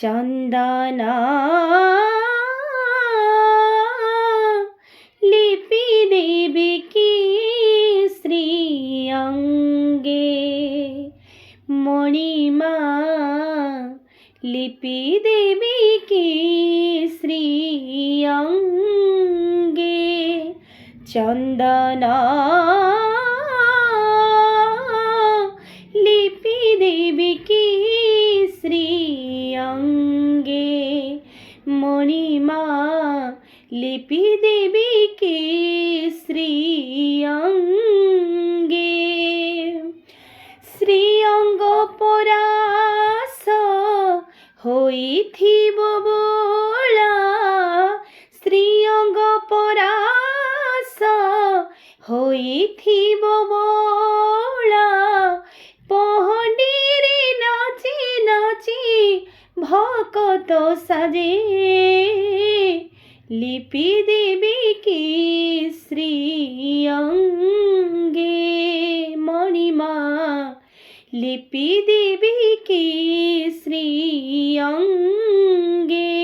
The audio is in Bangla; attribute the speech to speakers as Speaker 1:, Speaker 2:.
Speaker 1: চন্দনা লিপি দেবী কি শ্রী অঙ্গে, মণিমা লিপি দেবী কি শ্রী অঙ্গে, চন্দনা লিপি দেবী কি শ্রী অঙ্গে, মণিমা লিপি দেবী কি শ্রী অঙ্গে, শ্রী অঙ্গ পরাস হইথিব বোলা, শ্রী অঙ্গ পরাস হইথিব বোলা, পহনিরে নাচি নাচি ভকত সাজে, লিপি দেবী কি শ্রী অঙ্গে, মণিমা লিপি দেবী কি শ্রী অঙ্গে।